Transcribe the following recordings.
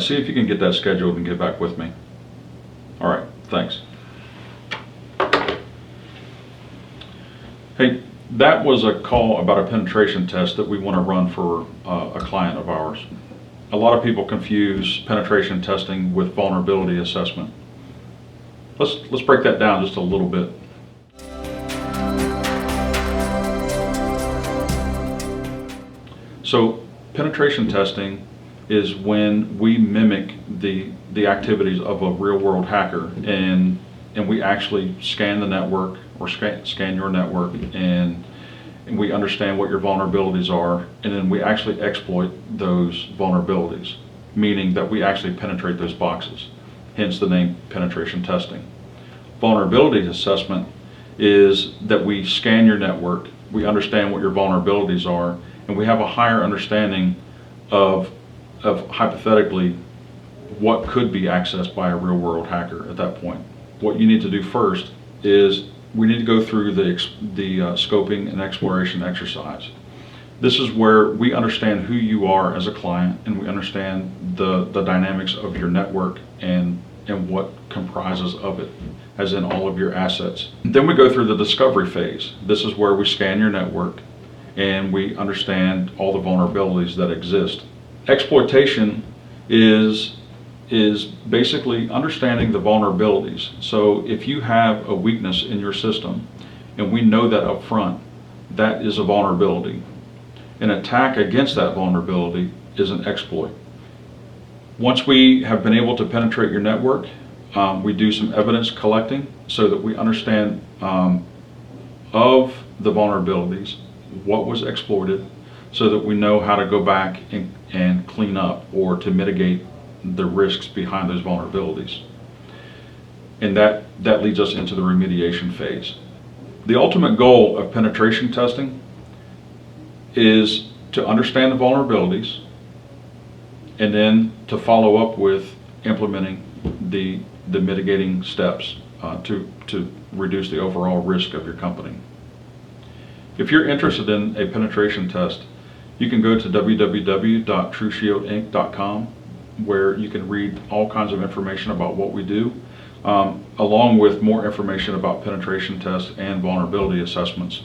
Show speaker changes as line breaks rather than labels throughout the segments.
right, see if you can get that scheduled and get back with me. All right, thanks. Hey, that was a call about a penetration test that we want to run for a client of ours. A lot of people confuse penetration testing with vulnerability assessment. Let's break that down just a little bit. So penetration testing is when we mimic the activities of a real-world hacker, and we actually scan the network or scan your network, and we understand what your vulnerabilities are, and then we actually exploit those vulnerabilities, meaning that we actually penetrate those boxes, hence the name penetration testing. Vulnerability assessment is that we scan your network, we understand what your vulnerabilities are, and we have a higher understanding of hypothetically what could be accessed by a real-world hacker at that point. What you need to do first is we need to go through the scoping and exploration exercise. This is where we understand who you are as a client, and we understand the dynamics of your network and what comprises of it, as in all of your assets. Then we go through the discovery phase. This is where we scan your network and we understand all the vulnerabilities that exist. Exploitation is basically understanding the vulnerabilities. So if you have a weakness in your system and we know that up front, that is a vulnerability. An attack against that vulnerability is an exploit. Once we have been able to penetrate your network, we do some evidence collecting so that we understand of the vulnerabilities, what was exploited, so that we know how to go back and clean up or to mitigate the risks behind those vulnerabilities. And that leads us into the remediation phase. The ultimate goal of penetration testing is to understand the vulnerabilities and then to follow up with implementing the mitigating steps to reduce the overall risk of your company. If you're interested in a penetration test, you can go to www.TruShieldInc.com, where you can read all kinds of information about what we do, along with more information about penetration tests and vulnerability assessments.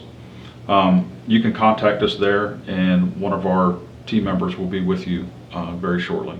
You can contact us there, and one of our team members will be with you very shortly.